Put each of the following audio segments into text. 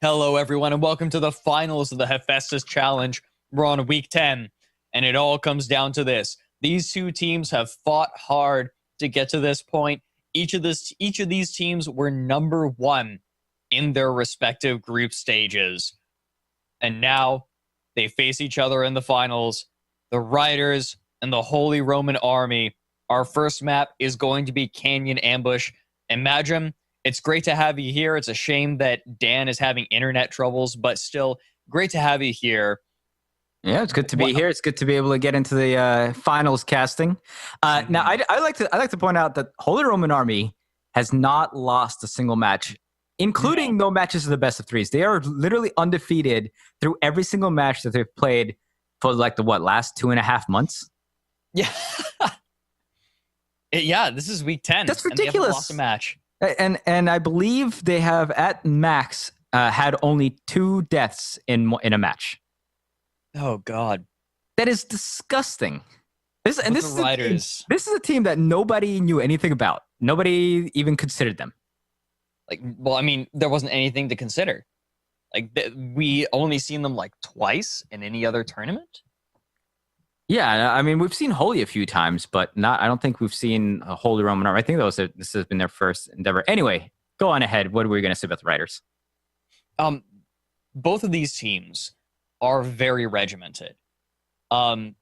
Hello, everyone, and welcome to the finals of the Hephaestus Challenge. We're on week 10, and it all comes down to this. These two teams have fought hard to get to this point. Each of these teams were number one in their respective group stages. And now they face each other in the finals. The Ryders and the Holy Roman Army. Our first map is going to be Canyon Ambush. Imagine. It's great to have you here. It's a shame that Dan is having internet troubles, but still great to have you here. Yeah, it's good to be here. It's good to be able to get into the finals casting. Now, I like to point out that Holy Roman Army has not lost a single match, including no matches of the best of threes. They are literally undefeated through every single match that they've played for like the last 2.5 months. Yeah, yeah. This is week 10. That's ridiculous. And they haven't lost a match. And I believe they have at max had only 2 deaths in a match. Oh God, that is disgusting. This is a team that nobody knew anything about. Nobody even considered them. Well, I mean, there wasn't anything to consider. We only seen them twice in any other tournament. Yeah, I mean, we've seen Holy a few times, but I don't think we've seen a Holy Roman Army. I think this has been their first endeavor. Anyway, go on ahead. What were we going to say about the Ryders? Both of these teams are very regimented. The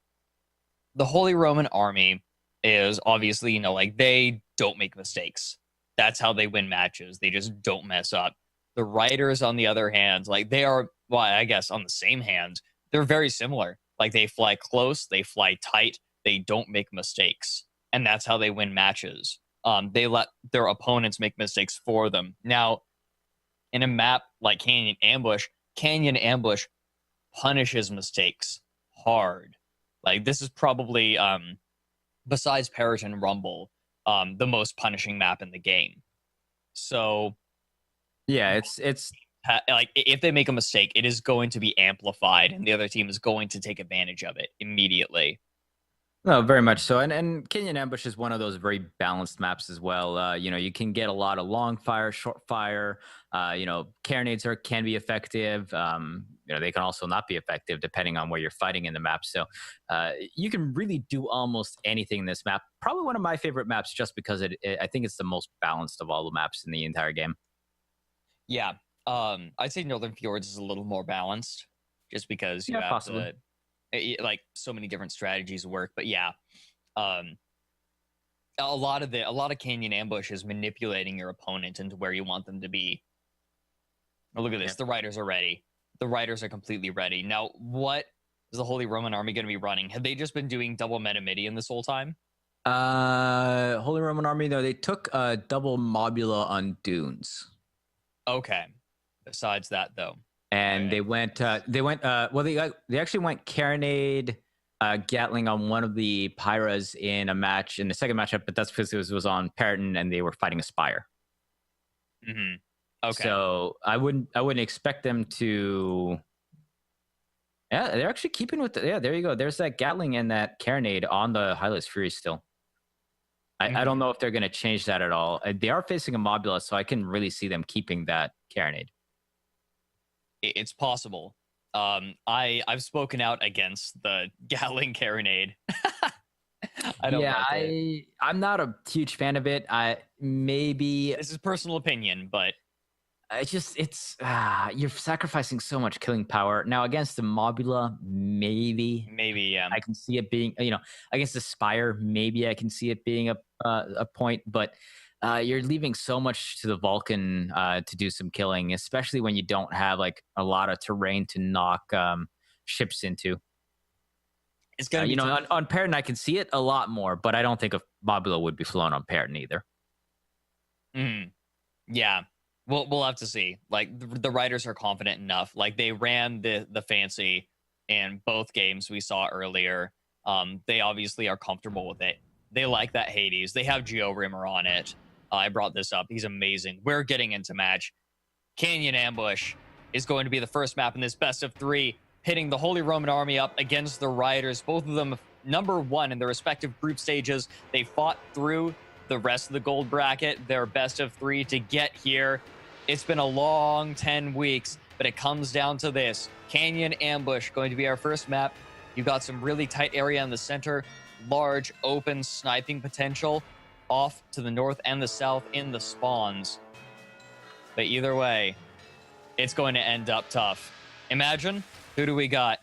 Holy Roman Army is obviously, they don't make mistakes. That's how they win matches. They just don't mess up. The Ryders, on the other hand, they are, I guess on the same hand, they're very similar. They fly close, they fly tight, they don't make mistakes. And that's how they win matches. They let their opponents make mistakes for them. Now, in a map like Canyon Ambush punishes mistakes hard. This is probably, besides Periton Rumble, the most punishing map in the game. So, yeah, it's if they make a mistake, it is going to be amplified, and the other team is going to take advantage of it immediately. No, very much so. And Canyon Ambush is one of those very balanced maps as well. You can get a lot of long fire, short fire. Carronades can be effective. They can also not be effective depending on where you're fighting in the map. So you can really do almost anything in this map. Probably one of my favorite maps just because I think it's the most balanced of all the maps in the entire game. Yeah. I'd say Northern Fjords is a little more balanced just because you have possibly. So many different strategies work, but yeah, a lot of Canyon Ambush is manipulating your opponent into where you want them to be. Oh, look at this. The Ryders are ready. The Ryders are completely ready. Now, what is the Holy Roman Army going to be running? Have they just been doing double meta midian this whole time? Holy Roman Army, no, they took double Mobula on Dunes. Okay. Besides that, though. And they actually went Carronade Gatling on one of the Pyras in a match, in the second matchup, but that's because it was on Periton and they were fighting a Spire. Mm-hmm. Okay. So I wouldn't expect them to. Yeah, they're actually keeping with there you go. There's that Gatling and that Carronade on the Hylas Fury still. I don't know if they're going to change that at all. They are facing a Mobula, so I can really see them keeping that Carronade. It's possible. I've spoken out against the Gatling Carronade. I'm not a huge fan of it. This is personal opinion, but you're sacrificing so much killing power. Now against the Mobula, maybe yeah. I can see it being, against the Spire, maybe I can see it being a point, but you're leaving so much to the Vulcan to do some killing, especially when you don't have a lot of terrain to knock ships into. It's gonna on Periton I can see it a lot more, but I don't think a Mobula would be flown on Periton either. Yeah. We'll have to see. The Ryders are confident enough. They ran the fancy in both games we saw earlier. They obviously are comfortable with it. They like that Hades. They have Georimmer on it. I brought this up. He's amazing. We're getting into match. Canyon Ambush is going to be the first map in this best of 3, pitting the Holy Roman Army up against the Ryders. Both of them number 1 in their respective group stages. They fought through the rest of the gold bracket, their best of 3 to get here. It's been a long 10 weeks. but it comes down to this. Canyon Ambush going to be our first map. You've got some really tight area in the center, large open sniping potential off to the north and the south in the spawns. But either way, it's going to end up tough. Imagine, who do we got?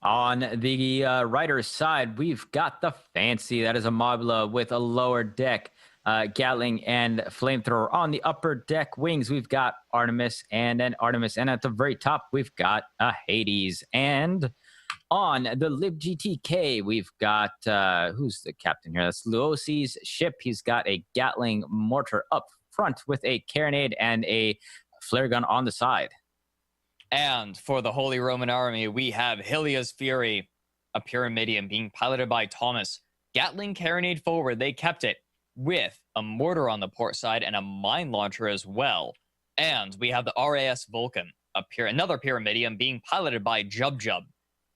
On the Rydr side, we've got the Fancy. That is a Mobula with a lower deck, Gatling and Flamethrower. On the upper deck wings, we've got Artemis and an Artemis. And at the very top, we've got a Hades. And on the LibGTK, we've got, who's the captain here? That's Luosi's ship. He's got a Gatling mortar up front with a carronade and a flare gun on the side. And for the Holy Roman Army, we have Hylia's Fury, a Pyramidion being piloted by Thomas. Gatling carronade forward, they kept it with a mortar on the port side and a mine launcher as well. And we have the RAS Vulcan, another Pyramidion being piloted by Jub.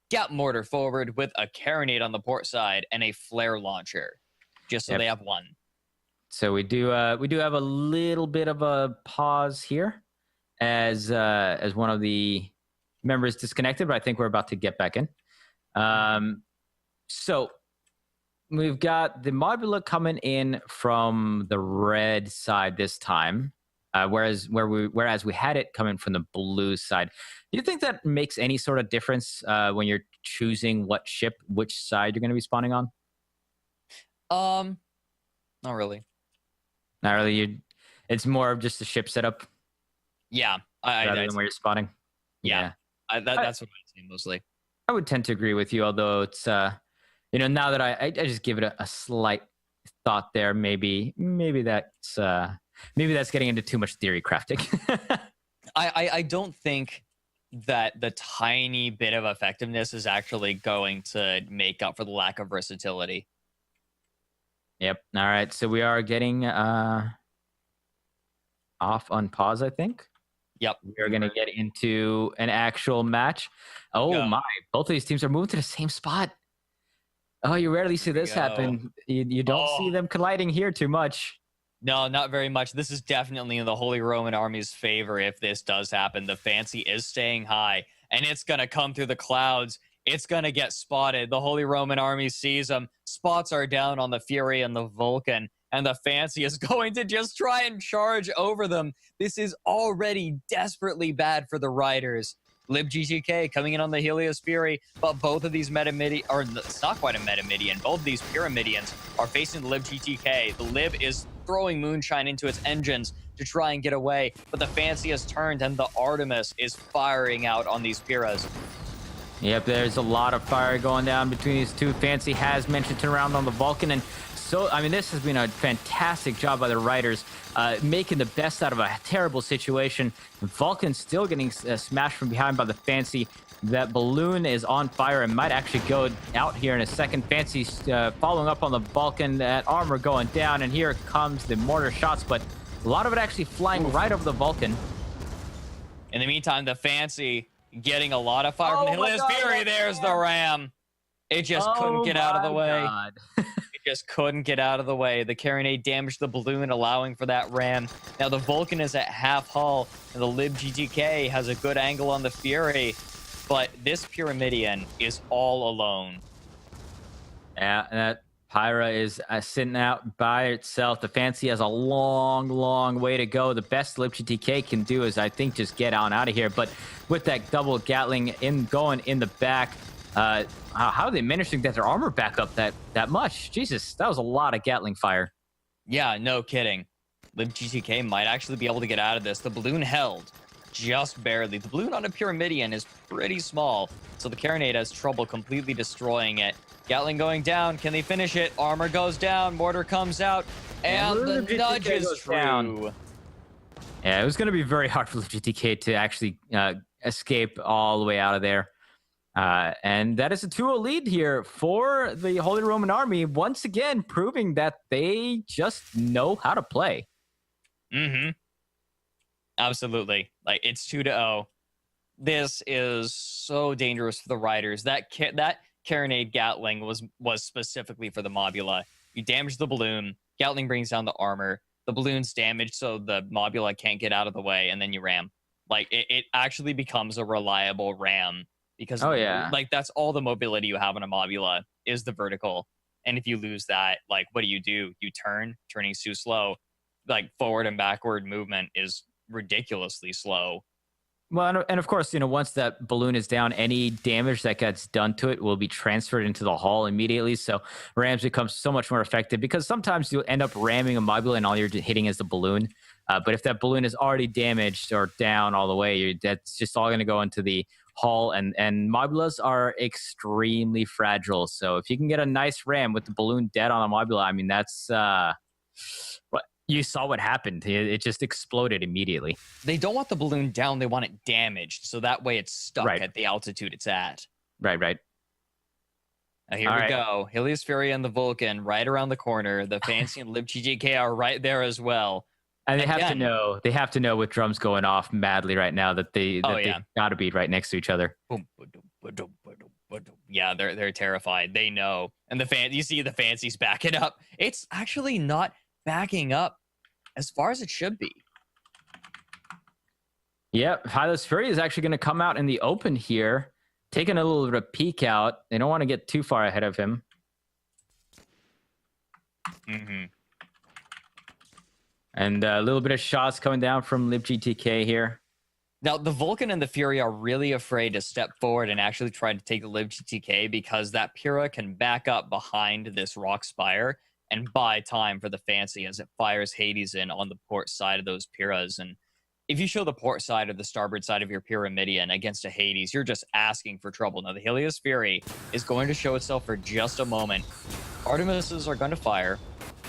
Gat mortar forward with a carronade on the port side and a flare launcher, just so they have one. So we do have a little bit of a pause here as one of the members disconnected, but I think we're about to get back in. So we've got the Mobula coming in from the red side this time, whereas we had it coming from the blue side. Do you think that makes any sort of difference when you're choosing which side you're going to be spawning on? Not really. Not really. It's more of just the ship setup. Yeah, rather than where you're spawning. Yeah, that's what I see mostly. I would tend to agree with you, although it's now that I just give it a slight thought there. Maybe that's getting into too much theory crafting. I don't think that the tiny bit of effectiveness is actually going to make up for the lack of versatility. Yep. All right. So we are getting off on pause, I think. Yep. We are going to get into an actual match. Oh, my. Both of these teams are moving to the same spot. Oh, you rarely see this happen. You don't see them colliding here too much. No, not very much. This is definitely in the Holy Roman Army's favor if this does happen. The Fancy is staying high, and it's going to come through the clouds. It's going to get spotted. The Holy Roman Army sees them. Spots are down on the Fury and the Vulcan, and the Fancy is going to just try and charge over them. This is already desperately bad for the Riders. LibGTK coming in on the Helios Fury, but both of these it's not quite a Metamidian. Both of these Pyramidians are facing the LibGTK. The Lib is throwing moonshine into its engines to try and get away, but the Fancy has turned and the Artemis is firing out on these Pyras. Yep, there's a lot of fire going down between these two. Fancy has mentioned turn around on the Vulcan, and so, I mean, this has been a fantastic job by the Riders, making the best out of a terrible situation. Vulcan still getting smashed from behind by the Fancy. That balloon is on fire and might actually go out here in a second. Fancy following up on the Vulcan, that armor going down, and here comes the mortar shots, but a lot of it actually flying right over the Vulcan. In the meantime, the Fancy getting a lot of fire from the Helios Fury. There's the ram. It just couldn't get out of the way. It just couldn't get out of the way. The carronade damaged the balloon, allowing for that ram. Now the Vulcan is at half hull, and the LibGTK has a good angle on the Fury, but this Pyramidion is all alone. Yeah, that Pyra is sitting out by itself. The Fancy has a long, long way to go. The best LibGTK can do is, I think, just get on out of here. But with that double Gatling going in the back, how are they managing to get their armor back up that much? Jesus, that was a lot of Gatling fire. Yeah, no kidding. LibGTK might actually be able to get out of this. The balloon held just barely. The balloon on a Pyramidion is pretty small, so the carronade has trouble completely destroying it. Gatling going down. Can they finish it? Armor goes down. Mortar comes out. And the nudge is true. Down. Yeah, it was going to be very hard for LibGTK to actually escape all the way out of there. And that is a 2-0 lead here for the Holy Roman Army, once again proving that they just know how to play. Mm-hmm. Absolutely. Like, it's 2-0. This is so dangerous for the Riders. That carronade Gatling was specifically for the Mobula. You damage the balloon. Gatling brings down the armor. The balloon's damaged, so the Mobula can't get out of the way, and then you ram. Like it actually becomes a reliable ram because Oh yeah. like that's all the mobility you have on a Mobula is the vertical. And if you lose that, like what do? You turning's too slow. Like forward and backward movement is ridiculously slow. Well, and of course, once that balloon is down, any damage that gets done to it will be transferred into the hull immediately. So rams become so much more effective because sometimes you'll end up ramming a Mobula and all you're hitting is the balloon. But if that balloon is already damaged or down all the way, that's just all going to go into the hull. And Mobulas are extremely fragile. So if you can get a nice ram with the balloon dead on a Mobula, I mean, that's what you saw what happened. It just exploded immediately. They don't want the balloon down. They want it damaged. So that way it's stuck at the altitude it's at. Right. Here we go. Helios Fury and the Vulcan right around the corner. The Fancy and libgtk are right there as well. And they have to know with drums going off madly right now that they got to be right next to each other. Yeah, they're terrified. They know. And you see the Fancy's backing up. It's actually not backing up as far as it should be. Yep, Helios Fury is actually going to come out in the open here, taking a little bit of peek out. They don't want to get too far ahead of him. Mm-hmm. And a little bit of shots coming down from libgtk here. Now, the Vulcan and the Fury are really afraid to step forward and actually try to take the libgtk because that Pyrrha can back up behind this rock spire and buy time for the Fancy as it fires Hades in on the port side of those Pyrrhas. And if you show the port side or the starboard side of your Pyramidion against a Hades, you're just asking for trouble. Now, the Helios Fury is going to show itself for just a moment. Artemises are going to fire.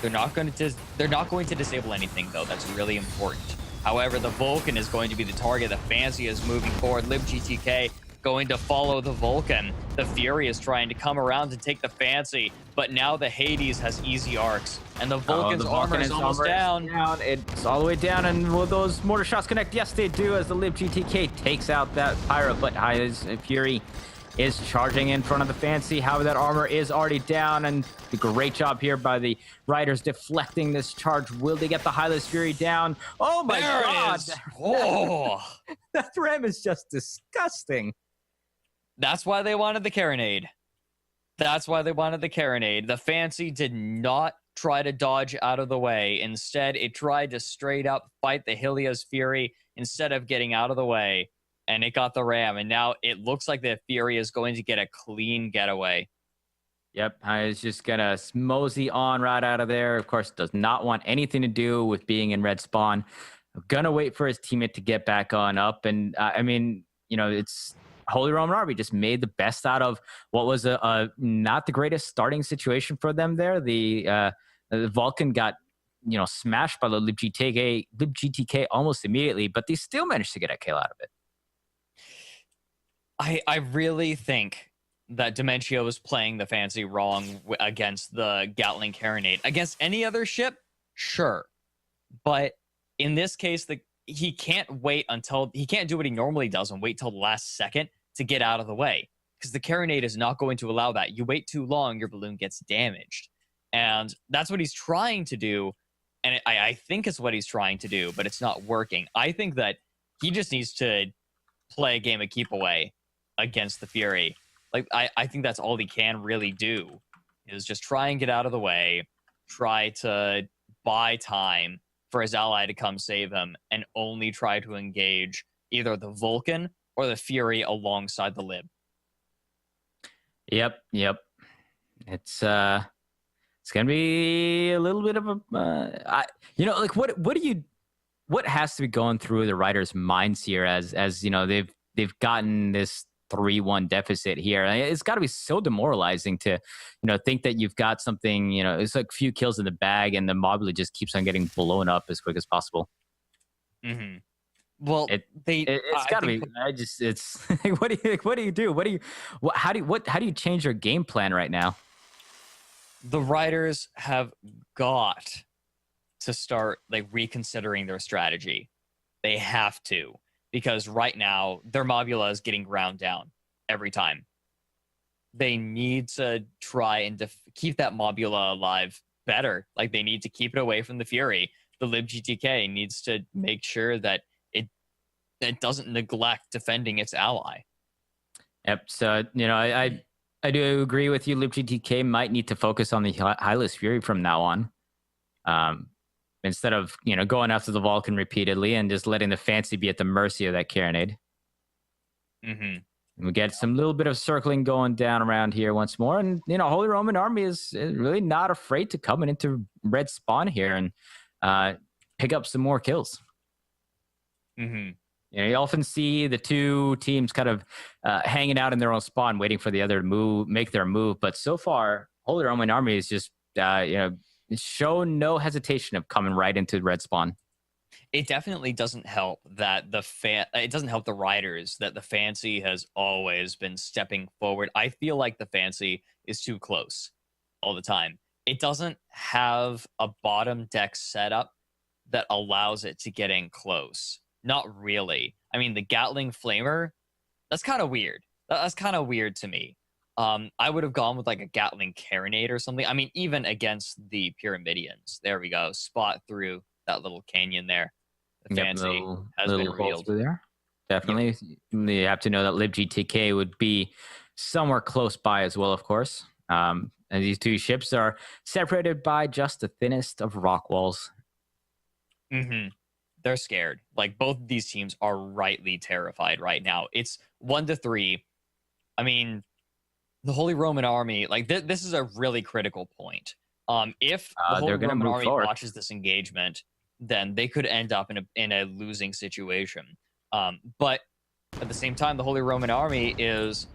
They're not going to disable anything, though. That's really important. However, the Vulcan is going to be the target. The Fancy is moving forward. libgtk going to follow the Vulcan. The Fury is trying to come around to take the Fancy, but now the Hades has easy arcs, and the Vulcan's armor is almost down. It's all the way down, and will those mortar shots connect? Yes, they do, as the libgtk takes out that Pyro, but Helios Fury is charging in front of the Fancy. However, that armor is already down, and a great job here by the Riders deflecting this charge. Will they get the Helios Fury down? Oh my God! Oh, that ram is just disgusting. That's why they wanted the Carronade. The Fancy did not try to dodge out of the way. Instead, it tried to straight up fight the Helios Fury instead of getting out of the way. And it got the ram. And now it looks like the Fury is going to get a clean getaway. Yep, I was just going to mosey on right out of there. Of course, does not want anything to do with being in red spawn. Going to wait for his teammate to get back on up. And it's Holy Roman Army just made the best out of what was a not the greatest starting situation for them there. The Vulcan got smashed by the libgtk almost immediately, but they still managed to get a kill out of it. I really think that Dementio was playing the Fancy wrong against the Gatling Carronade. Against any other ship, sure. But in this case, he can't do what he normally does and wait till the last second to get out of the way. Because the Carronade is not going to allow that. You wait too long, your balloon gets damaged. And that's what he's trying to do. And I think it's what he's trying to do, but it's not working. I think that he just needs to play a game of keep away against the Fury. Like, I think that's all he can really do, is just try and get out of the way, try to buy time for his ally to come save him, and only try to engage either the Vulcan or the Fury alongside the Lib. Yep. It's gonna be a little bit of a what has to be going through the Riders' minds here as they've gotten this 3-1 deficit here. It's got to be so demoralizing to, think that you've got something, it's like a few kills in the bag and the Mobula just keeps on getting blown up as quick as possible. Mm-hmm. Well, it's got to be. It's what do you do? How do you change your game plan right now? The Riders have got to start reconsidering their strategy. They have to. Because right now, their Mobula is getting ground down every time. They need to try and keep that Mobula alive better. They need to keep it away from the Fury. The libgtk needs to make sure that it doesn't neglect defending its ally. Yep. So, I do agree with you. LibGTK might need to focus on the Hylas Fury from now on. Instead of, going after the Vulcan repeatedly and just letting the Fancy be at the mercy of that Carronade. We get some little bit of circling going down around here once more. And, Holy Roman Army is really not afraid to come into red spawn here and pick up some more kills. You often see the two teams kind of hanging out in their own spawn, waiting for the other to make their move. But so far, Holy Roman Army is just, shown no hesitation of coming right into red spawn. It definitely doesn't help that it doesn't help the Riders that the Fancy has always been stepping forward. I feel like the Fancy is too close all the time. It doesn't have a bottom deck setup that allows it to get in close. Not really. I mean, the Gatling Flamer, that's kind of weird. That's kind of weird to me. I would have gone with like a Gatling Carronade or something. I mean, even against the Pyramidians. There we go. Spot through that little canyon there. The Fancy has been revealed. There. Definitely. Yep. You have to know that LibGTK would be somewhere close by as well, of course. And these two ships are separated by just the thinnest of rock walls. They're scared. Like, both of these teams are rightly terrified right now. It's 1-3. I mean, the Holy Roman Army, like, this is a really critical point. If the Holy Roman Army watches this engagement, then they could end up in a losing situation. But at the same time, the Holy Roman Army is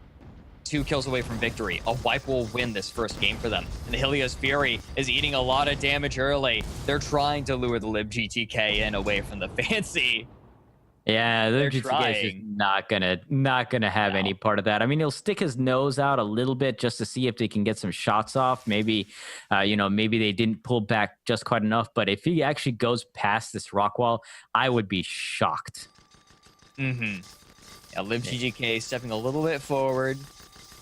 2 kills away from victory. A wipe will win this first game for them. And the Helios Fury is eating a lot of damage early. They're trying to lure the LibGTK in away from the Fancy. Yeah, the LibGTK is just not gonna have any part of that. I mean, he'll stick his nose out a little bit just to see if they can get some shots off. Maybe, maybe they didn't pull back just quite enough. But if he actually goes past this rock wall, I would be shocked. Yeah, LibGTK stepping a little bit forward.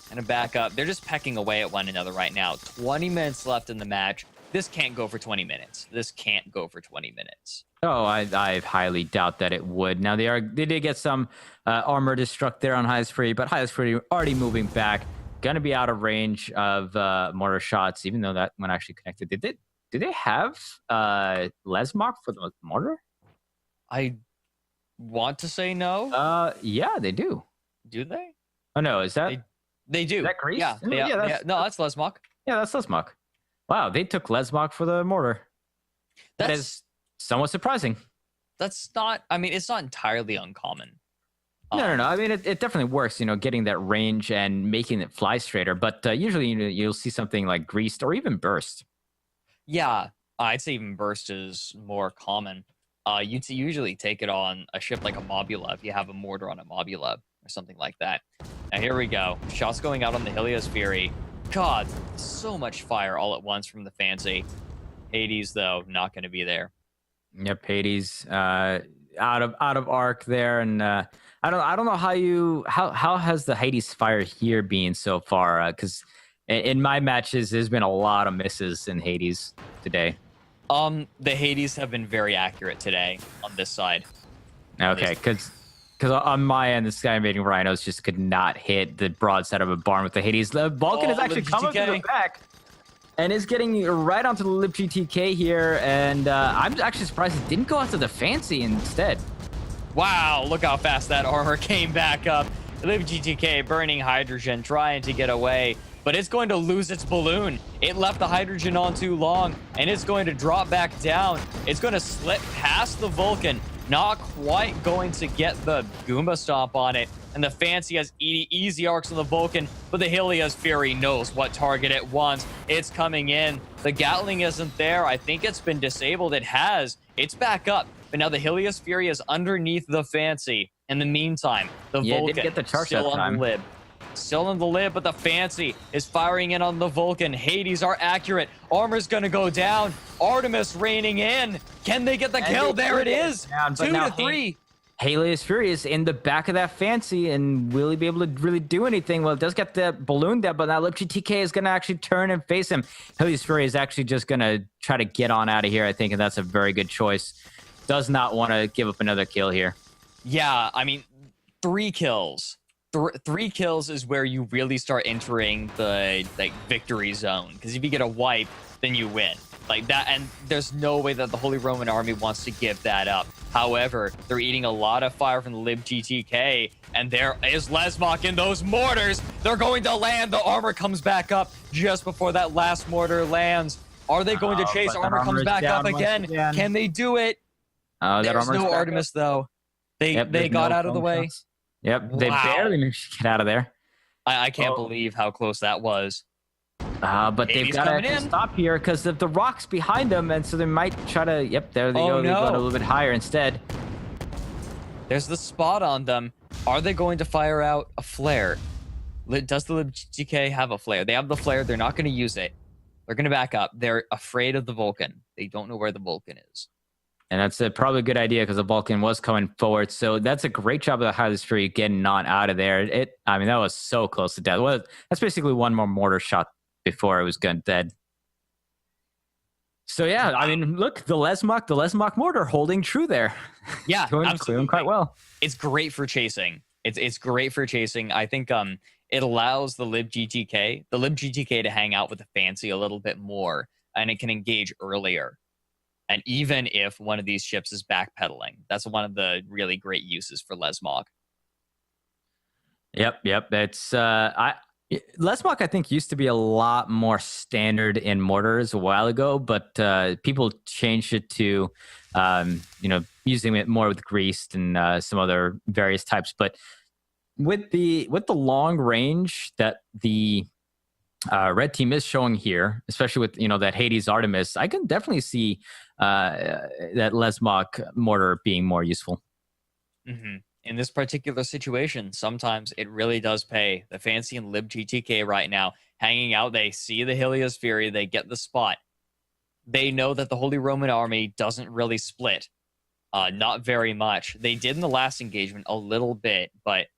And a backup. They're just pecking away at one another right now. 20 minutes left in the match. This can't go for 20 minutes. This can't go for 20 minutes. Oh, I highly doubt that it would. Now, they did get some armor destruct there on Hylas Fury, but Hylas Fury already moving back. Going to be out of range of mortar shots, even though that one actually connected. Did they have Lesmok for the mortar? I want to say no. Yeah, they do. Do they? Oh, no, is that... They do. Is that Greece? Yeah. No, that's Lesmok. Yeah, that's Lesmok. Wow, they took Lesmok for the mortar. That is somewhat surprising. That's not... I mean, it's not entirely uncommon. No. I mean, it definitely works, getting that range and making it fly straighter. But usually you'll see something like Greased or even Burst. Yeah, I'd say even Burst is more common. You'd usually take it on a ship like a Mobula if you have a mortar on a Mobula or something like that. Now here we go. Shots going out on the Helios Fury. God, so much fire all at once from the Fancy. Hades, though, not going to be there. Yep, Hades out of arc there, and I don't know how has the Hades fire here been so far? Because in my matches, there's been a lot of misses in Hades today. The Hades have been very accurate today on this side. Okay, because on my end, the Sky Invading Rhinos just could not hit the broadside of a barn with the Hades. The Vulcan is actually coming to the back and is getting right onto the LibGTK here. And I'm actually surprised it didn't go after the Fancy instead. Wow, look how fast that armor came back up. LibGTK burning hydrogen, trying to get away. But it's going to lose its balloon. It left the hydrogen on too long, and it's going to drop back down. It's going to slip past the Vulcan. Not quite going to get the Goomba Stomp on it. And the Fancy has easy arcs on the Vulcan, but the Helios Fury knows what target it wants. It's coming in. The Gatling isn't there. I think it's been disabled. It has. It's back up. But now the Helios Fury is underneath the Fancy. In the meantime, the Vulcan didn't get the charge still that on time. the lid. Still in the lid, but the Fancy is firing in on the Vulcan. Hades are accurate. Armor's going to go down. Artemis raining in. Can they get the kill? There it is. 2-3. Helios Fury is in the back of that Fancy, and will he be able to really do anything? Well, it does get the balloon there, but now LibGTK is going to actually turn and face him. Helios Fury is actually just going to try to get on out of here, I think, and that's a very good choice. Does not want to give up another kill here. Yeah, I mean, 3 kills. 3 kills is where you really start entering the like victory zone. Because if you get a wipe, then you win. Like that, and there's no way that the Holy Roman Army wants to give that up. However, they're eating a lot of fire from the Lib GTK, and there is Lesmok in those mortars. They're going to land. The armor comes back up just before that last mortar lands. Are they going to chase? Armor comes back up again. Can they do it? There's no Artemis though. They got out of the way. Yep, they barely managed to get out of there. I can't believe how close that was. But they've got to stop here because of the rocks behind them, and so they might try to. Yep, there they go. They go a little bit higher instead. There's the spot on them. Are they going to fire out a flare? Does the GK have a flare? They have the flare. They're not going to use it. They're going to back up. They're afraid of the Vulcan. They don't know where the Vulcan is. And that's probably a good idea because the Vulcan was coming forward. So that's a great job of the Highlands Fury getting not out of there. I mean, that was so close to death. Well, that's basically one more mortar shot before it was dead. So yeah, I mean, look, the Lesmok mortar holding true there. Yeah, doing quite well. It's great for chasing. It's great for chasing. I think it allows the Lib GTK to hang out with the Fancy a little bit more, and it can engage earlier. And even if one of these ships is backpedaling, that's one of the really great uses for Lesmok. Yep. It's Lesmok, I think, used to be a lot more standard in mortars a while ago, but people changed it to, using it more with greased and some other various types. But with the long range that the red team is showing here, especially with that Hades Artemis, I can definitely see that Lesmok mortar being more useful. Mm-hmm. In this particular situation, sometimes it really does pay. The Fancy and Lib GTK right now hanging out. They see the Helios Fury. They get the spot. They know that the Holy Roman Army doesn't really split. Not very much. They did in the last engagement a little bit, but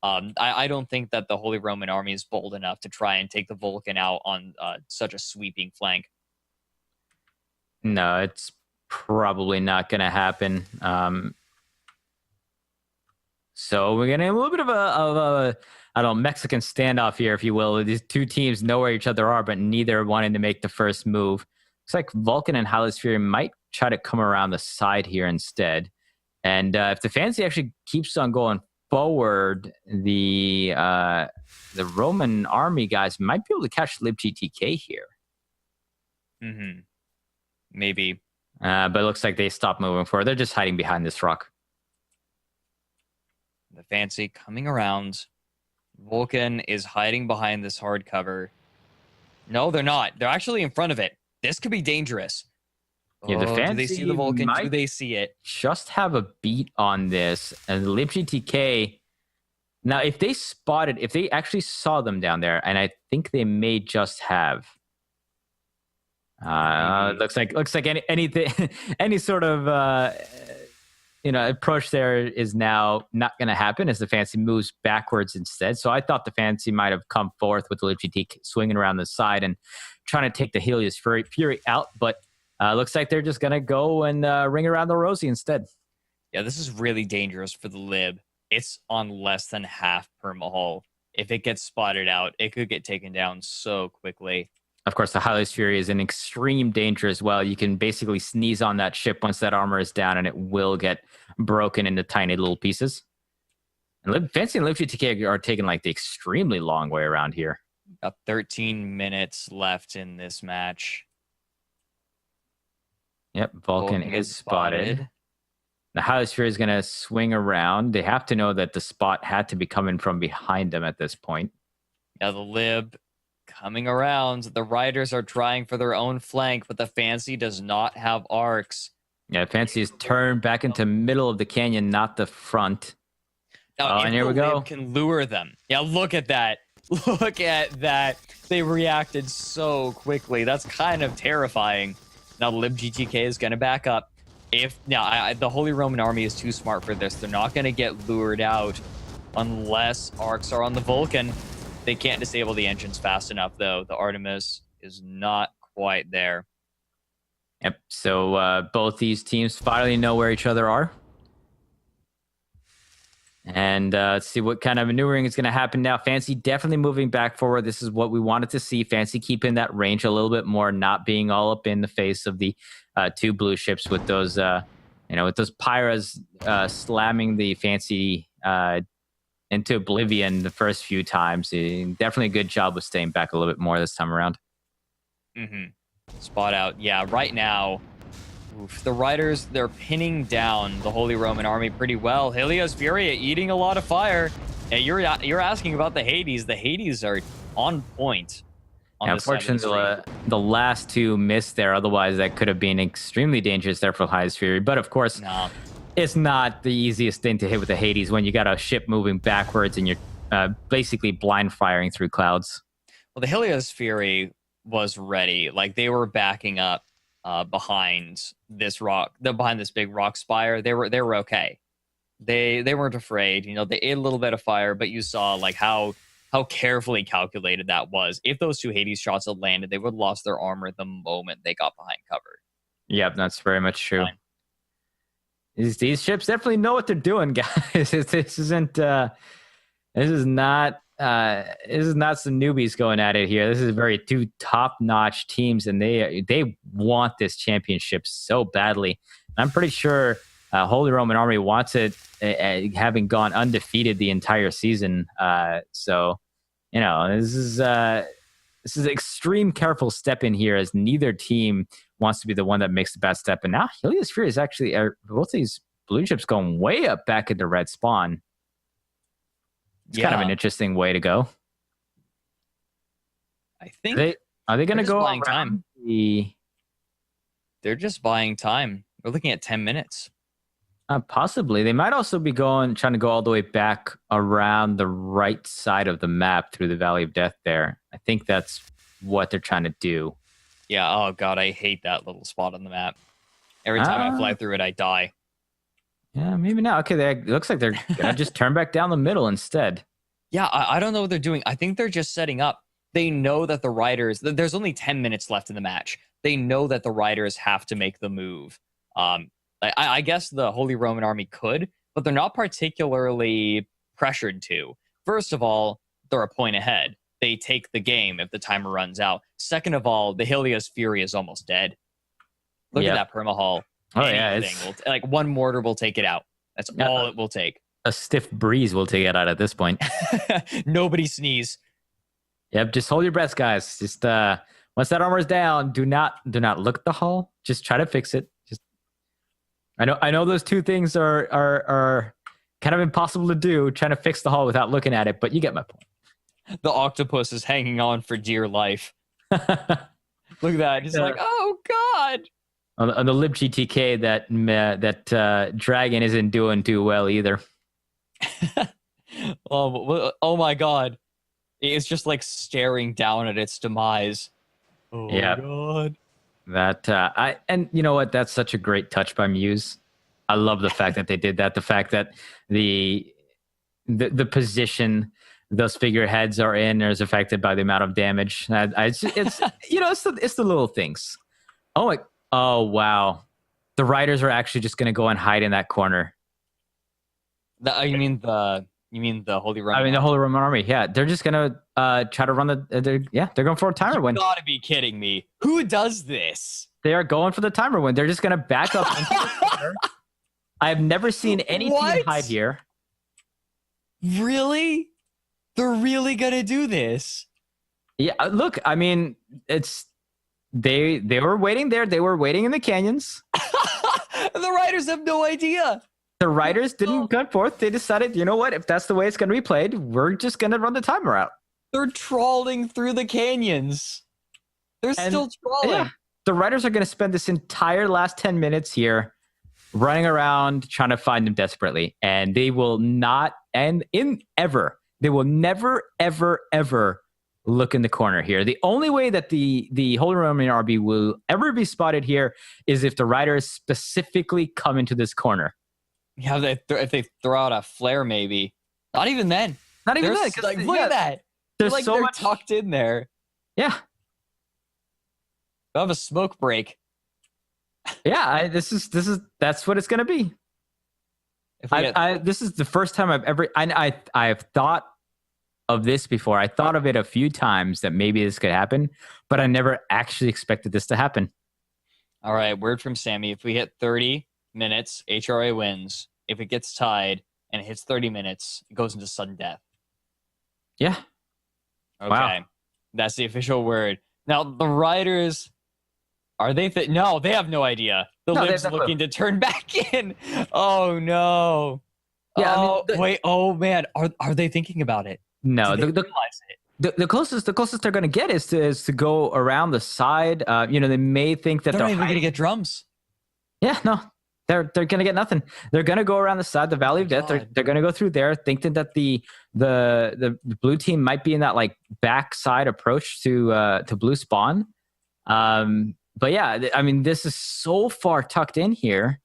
I don't think that the Holy Roman Army is bold enough to try and take the Vulcan out on such a sweeping flank. No, it's probably not going to happen. So we're getting a little bit of a I don't know, Mexican standoff here, if you will. These two teams know where each other are, but neither wanting to make the first move. Looks like Vulcan and Highlands Fury might try to come around the side here instead. And if the Fancy actually keeps on going forward, the Roman army guys might be able to catch Lib GTK here. Mm-hmm. Maybe. But it looks like they stopped moving forward. They're just hiding behind this rock. The Fancy coming around. Vulcan is hiding behind this hard cover. No, they're not. They're actually in front of it. This could be dangerous. Yeah, the Fancy do they see the Vulcan? Do they see it? Just have a beat on this. And the Lib GTK... Now, if they actually saw them down there, and I think they may just have... looks like anything, any sort of approach there is now not going to happen as the Fancy moves backwards instead. So I thought the Fancy might have come forth with the Lib GTK swinging around the side and trying to take the Helios Fury out, but looks like they're just going to go and ring around the Rosie instead. Yeah, this is really dangerous for the Lib. It's on less than half perma-hull. If it gets spotted out, it could get taken down so quickly. Of course, the Helios Fury is in extreme danger as well. You can basically sneeze on that ship once that armor is down, and it will get broken into tiny little pieces. And Fancy and Lib GTK are taking like the extremely long way around here. Got 13 minutes left in this match. Yep, Vulcan is spotted. The Helios Fury is going to swing around. They have to know that the spot had to be coming from behind them at this point. Yeah, the Lib coming around. The Riders are trying for their own flank, but the Fancy does not have arcs. Yeah, Fancy is turned back into middle of the canyon, not the front. Now, and here we go. Can lure them. Yeah, look at that. Look at that. They reacted so quickly. That's kind of terrifying. Now the Lib GTK is going to back up. The Holy Roman Army is too smart for this. They're not going to get lured out unless arcs are on the Vulcan. They can't disable the engines fast enough, though. The Artemis is not quite there. Yep. So both these teams finally know where each other are. And let's see what kind of maneuvering is going to happen now. Fancy definitely moving back forward. This is what we wanted to see. Fancy keeping that range a little bit more, not being all up in the face of the two blue ships with those, with those Pyras slamming the Fancy into oblivion the first few times. Definitely a good job with staying back a little bit more this time around. Spot out. Yeah, right now, the Ryders, they're pinning down the Holy Roman Army pretty well. Helios Furia eating a lot of fire. And you're asking about the Hades. The Hades are on point. Unfortunately, the last two missed there. Otherwise, that could have been extremely dangerous there for Highest Fury. But of course, it's not the easiest thing to hit with the Hades when you got a ship moving backwards and you're basically blind firing through clouds. Well, the Helios Fury was ready. Like, they were backing up behind this big rock spire. They were okay. They weren't afraid. They ate a little bit of fire, but you saw like how carefully calculated that was. If those two Hades shots had landed, they would have lost their armor the moment they got behind cover. Yep, that's very much true. These ships definitely know what they're doing, guys. This is not some newbies going at it here. This is very two top-notch teams, and they want this championship so badly. I'm pretty sure Holy Roman Army wants it, having gone undefeated the entire season. So, this is extreme careful step in here, as neither team wants to be the one that makes the bad step. And now Helios Fury is actually both these blue chips going way up back into red spawn. It's kind of an interesting way to go. I think are they going to go buying time? They're just buying time. We're looking at 10 minutes. Possibly. They might also be trying to go all the way back around the right side of the map through the Valley of Death there. I think that's what they're trying to do. Yeah, oh god, I hate that little spot on the map. Every time I fly through it, I die. Yeah, maybe not. Okay, it looks like they're going to just turn back down the middle instead. Yeah, I don't know what they're doing. I think they're just setting up. They know that the Ryders, there's only 10 minutes left in the match. They know that the Ryders have to make the move. I guess the Holy Roman Army could, but they're not particularly pressured to. First of all, they're a point ahead. They take the game if the timer runs out. Second of all, the Helios Fury is almost dead. Look at that permahull. Oh, yeah. Like one mortar will take it out. That's all it will take. A stiff breeze will take it out at this point. Nobody sneeze. Yep, just hold your breath, guys. Just once that armor is down, do not look at the hull. Just try to fix it. I know those two things are kind of impossible to do, trying to fix the hull without looking at it, but you get my point. The octopus is hanging on for dear life. Look at that. He's like, oh, God. On the libgtk, that dragon isn't doing too well either. Oh, my God. It's just like staring down at its demise. Oh, God. That and you know what? That's such a great touch by Muse. I love the fact that they did that. The fact that the position those figureheads are in is affected by the amount of damage. It's the little things. Oh wow, the Ryders are actually just going to go and hide in that corner. You mean the Holy Roman? I mean the Holy Roman Army. Yeah, they're just gonna try to run they're going for a timer win. You gotta be kidding me! Who does this? They are going for the timer win. They're just gonna back up. I have never seen any team hide here. Really? They're really gonna do this? Yeah. Look, I mean, they were waiting there. They were waiting in the canyons. The Ryders have no idea. The Ryders didn't cut forth. They decided, you know what? If that's the way it's going to be played, we're just going to run the timer out. They're trawling through the canyons. They're still trawling. Yeah, the Ryders are going to spend this entire last 10 minutes here running around trying to find them desperately. And they will not, they will never, ever, ever look in the corner here. The only way that the Holy Roman Army will ever be spotted here is if the Ryders specifically come into this corner. Yeah, if they throw out a flare, maybe. Not even then. Not even then. Like, look at that. They're tucked in there. Yeah. They'll have a smoke break. Yeah, that's what it's gonna be. If we get, This is the first time I've thought of this before. I thought of it a few times that maybe this could happen, but I never actually expected this to happen. all right, word from Sammy. If we hit 30 minutes, HRA wins. If it gets tied and it hits 30 minutes, it goes into sudden death. Yeah. Okay. Wow. That's the official word. Now, the Riders, are they? No, they have no idea. The No, they Libs have no looking to turn back in. Oh, no. Yeah, Oh, wait. Oh, man. Are they thinking about it? No, Do they realize it? the closest they're going to get is to go around the side. They may think that They're not even going to get drums. Yeah, no, they're going to get nothing. They're going to go around the side, the Valley of Death. They're going to go through there, thinking that the blue team might be in that like backside approach to blue spawn. But yeah, I mean, this is so far tucked in here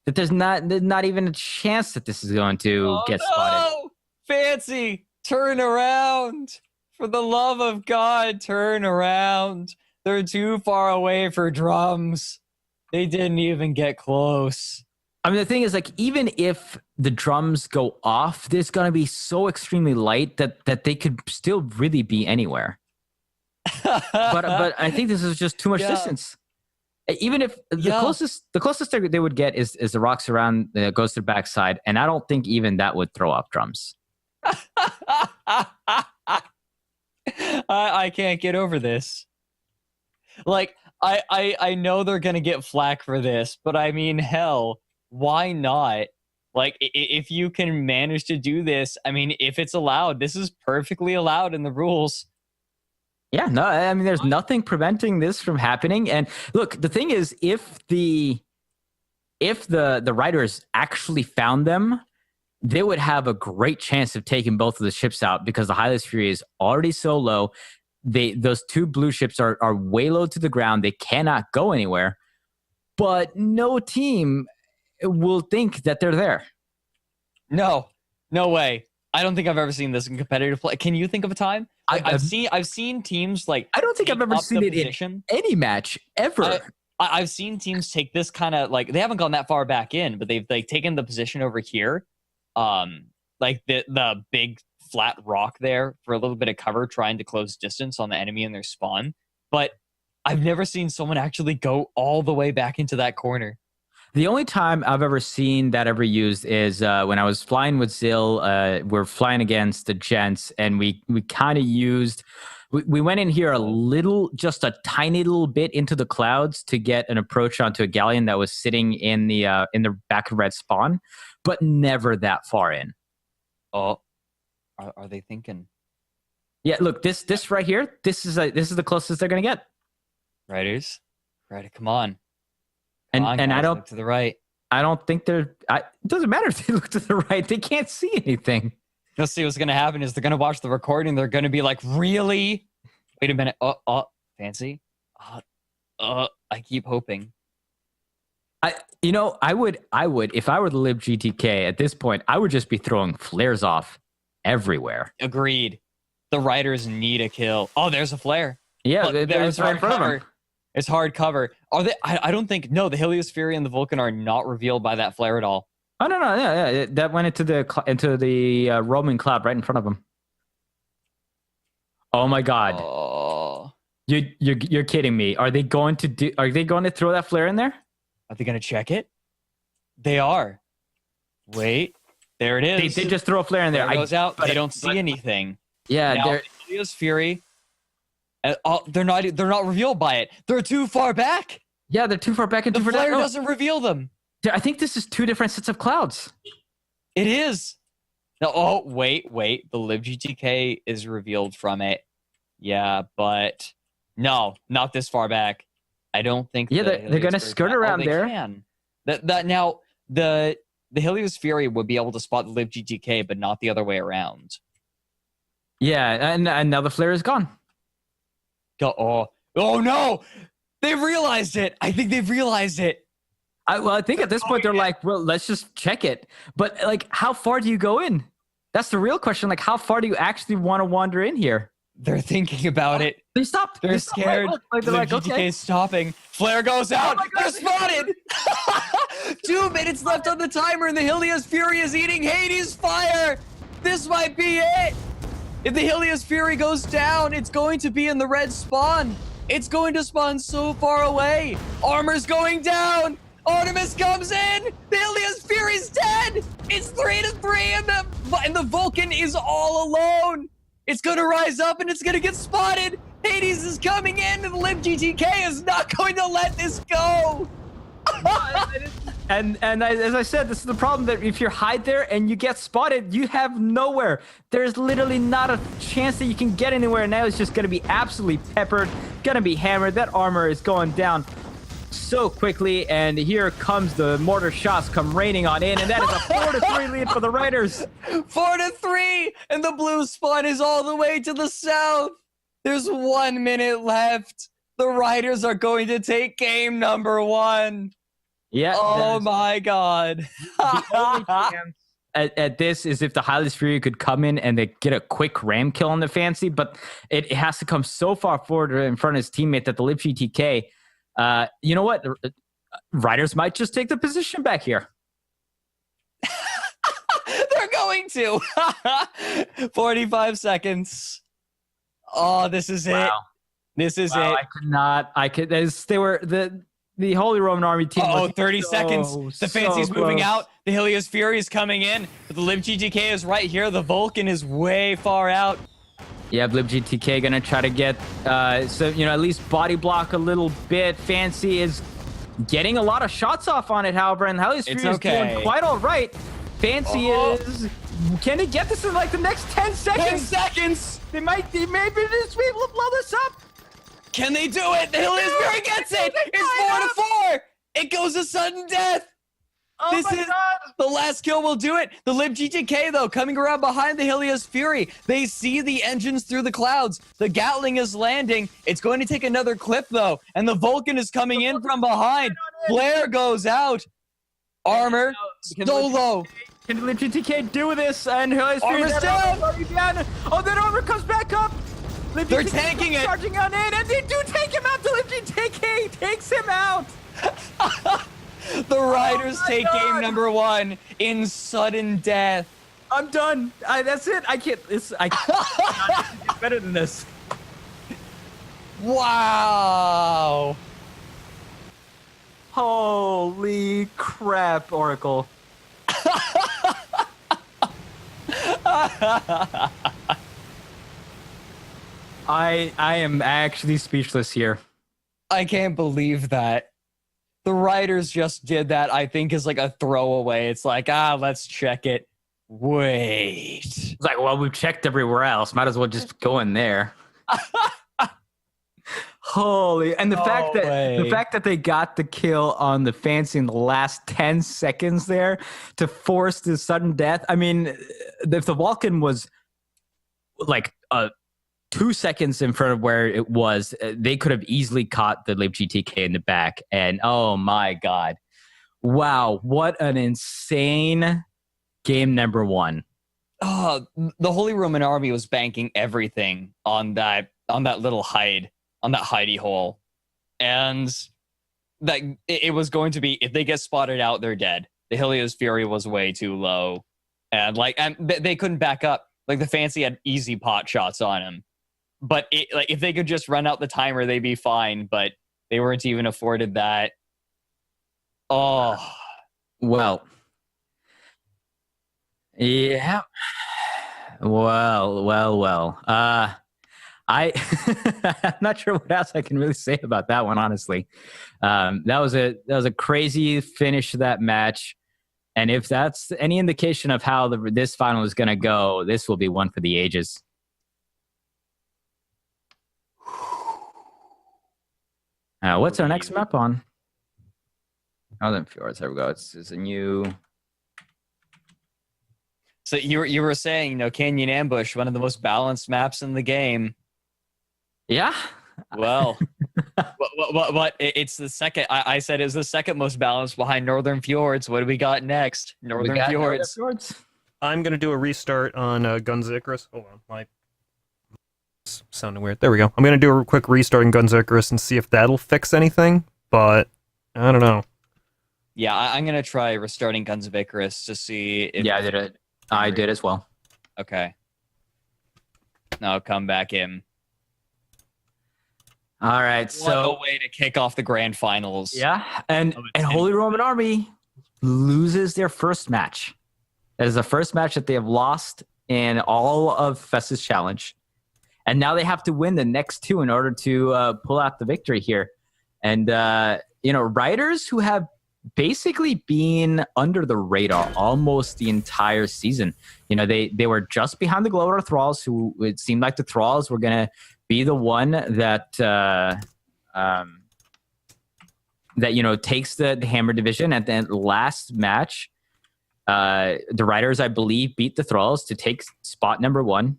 that there's not even a chance that this is going to get spotted. Oh, Fancy, turn around. For the love of God, turn around. They're too far away for drums. They didn't even get close. I mean, the thing is, like, even if the drums go off, it's going to be so extremely light that they could still really be anywhere. but I think this is just too much distance. Even if the closest they would get is the rocks around goes to the backside, and I don't think even that would throw off drums. I can't get over this. Like, I know they're gonna get flack for this, but I mean, hell, why not? Like, if you can manage to do this, I mean, if it's allowed, this is perfectly allowed in the rules. Yeah, no, I mean, there's nothing preventing this from happening. And look, the thing is, if the Riders actually found them, they would have a great chance of taking both of the ships out because the Hylia's Fury is already so low. Those two blue ships are way low to the ground. They cannot go anywhere. But no team will think that they're there. No way. I don't think I've ever seen this in competitive play. Can you think of a time? Like, I've seen teams like. I don't think I've ever seen it in any match ever. I've seen teams take this kind of like, they haven't gone that far back in, but they've like taken the position over here, like the big flat rock there for a little bit of cover, trying to close distance on the enemy in their spawn. But I've never seen someone actually go all the way back into that corner. The only time I've ever seen that ever used is when I was flying with Zill. We're flying against the Gents, and we kind of used. We went in here just a tiny little bit into the clouds to get an approach onto a galleon that was sitting in the back of red spawn, but never that far in. Oh, are they thinking? Yeah, look, this right here. This is the closest they're gonna get. Riders, right? Come on. And guys, I don't look to the right. I don't think it doesn't matter if they look to the right. They can't see anything. You'll see what's going to happen is they're going to watch the recording. They're going to be like, really? Wait a minute. Fancy. I keep hoping. I would, if I were the Lib GTK at this point, I would just be throwing flares off everywhere. Agreed. The Riders need a kill. Oh, there's a flare. Yeah, Look, there's right in front of them. It's hard cover. Are they? I don't think. No, the Helios Fury and the Vulcan are not revealed by that flare at all. Oh no, yeah, that went into the roaming cloud right in front of them. Oh my God! Oh. You're kidding me? Are they going to throw that flare in there? Are they going to check it? They are. Wait, there it is. They just throw a flare in there. It goes out. They don't see anything. Yeah, now, the Helios Fury. They're not revealed by it. They're too far back. Yeah, they're too far back and the too far down. The flare doesn't reveal them. I think this is two different sets of clouds. It is. No, wait. The Lib GTK is revealed from it. Yeah, but no, not this far back. I don't think. Yeah, they're going to skirt around there. Can. That now the Helios Fury would be able to spot the Lib GTK, but not the other way around. Yeah, and now the flare is gone. Oh no! They've realized it. I think they've realized it. I think at this point they're like, well, let's just check it. But like, how far do you go in? That's the real question. Like, how far do you actually want to wander in here? They're thinking about it. They stopped. They're scared. Like, they're like, GTK okay. is stopping. Flare goes out. They're spotted. 2 minutes left on the timer, and the Helios Fury is eating Hades' fire. This might be it. If the Helios Fury goes down, it's going to be in the red spawn. It's going to spawn so far away. Armor's going down. Artemis comes in. The Helios Fury's dead. It's 3-3, and the Vulcan is all alone. It's going to rise up, and it's going to get spotted. Hades is coming in, and the libGTK is not going to let this go. And as I said, this is the problem, that if you hide there and you get spotted, you have nowhere. There's literally not a chance that you can get anywhere. Now it's just going to be absolutely peppered, going to be hammered. That armor is going down so quickly, and here comes the mortar shots come raining on in, and that is a 4-3 lead for the Ryders. 4-3, and the blue spawn is all the way to the south. There's 1 minute left. The Ryders are going to take game number 1. Yeah. Oh my God. The only chance at this is if the Helios Fury could come in and they get a quick ram kill on the Fancy, but it has to come so far forward in front of his teammate that the libGTK, you know what? Ryders might just take the position back here. They're going to. 45 seconds. Oh, this is it. This is it. The Holy Roman Army team. Oh, 30 seconds. The Fancy's moving out. The Helios Fury is coming in. But the libGTK is right here. The Vulcan is way far out. Yeah, libGTK gonna try to get, at least body block a little bit. Fancy is getting a lot of shots off on it, however, and Helios Fury is doing quite all right. Fancy is... Can he get this in like the next 10 seconds? 10 seconds! They may be able to blow this up. Can they do it? The Helios Fury gets it! It's 4-4! It goes to sudden death! Oh my God. The last kill will do it. The libGTK, though, coming around behind the Helios Fury. They see the engines through the clouds. The Gatling is landing. It's going to take another clip, though. And the Vulcan is coming in from behind. Flare goes out. Armor, solo. Can the libGTK do this? And Helios Fury Armor's down. Oh, that armor comes back up. They're tanking it. Charging on in, and they do take him out. The libGTK takes him out. The Ryders take game number 1 in sudden death. I'm done. That's it. I can't get better than this. Wow. Holy crap, Oracle. I am actually speechless here. I can't believe that. The Ryders just did that, I think, is like a throwaway. It's like, let's check it. Wait. It's like, well, we've checked everywhere else. Might as well just go in there. Holy, and the fact that they got the kill on the Fancy in the last 10 seconds there to force this sudden death. I mean, if the Vulcan was like 2 seconds in front of where it was, they could have easily caught the libGTK in the back. And oh my God. Wow, what an insane game number 1. Oh, the Holy Roman Army was banking everything on that little hide, on that hidey hole. And that it was going to be, if they get spotted out, they're dead. The Helios Fury was way too low. And they couldn't back up. Like the Fancy had easy pot shots on him. But if they could just run out the timer, they'd be fine. But they weren't even afforded that. Oh. Well. Yeah. Well. I'm not sure what else I can really say about that one, honestly. That was a crazy finish to that match. And if that's any indication of how this final is going to go, this will be one for the ages. What's our next map on? Northern Fjords. There we go. It's a new. So you were saying, Canyon Ambush, one of the most balanced maps in the game. Yeah. Well, what? It's the second. I said it's the second most balanced behind Northern Fjords. What do we got next? Northern Fjords. I'm gonna do a restart on Guns Icarus. Hold on, It's sounding weird. There we go. I'm gonna do a quick restart in Guns of Icarus and see if that'll fix anything, but I don't know. Yeah, I'm gonna try restarting Guns of Icarus to see if. Yeah, I did it. I did as well. Okay. Now come back in. All right, What so a way to kick off the grand finals. yeah, and Holy Roman Army loses their first match. That is the first match that they have lost in all of Festus Challenge, and now they have to win the next two in order to pull out the victory here. And Ryders, who have basically been under the radar almost the entire season. They were just behind the Glowwater Thralls, who it seemed like the Thralls were going to be the one that takes the Hammer division. At the last match, the Ryders, I believe, beat the Thralls to take spot number 1.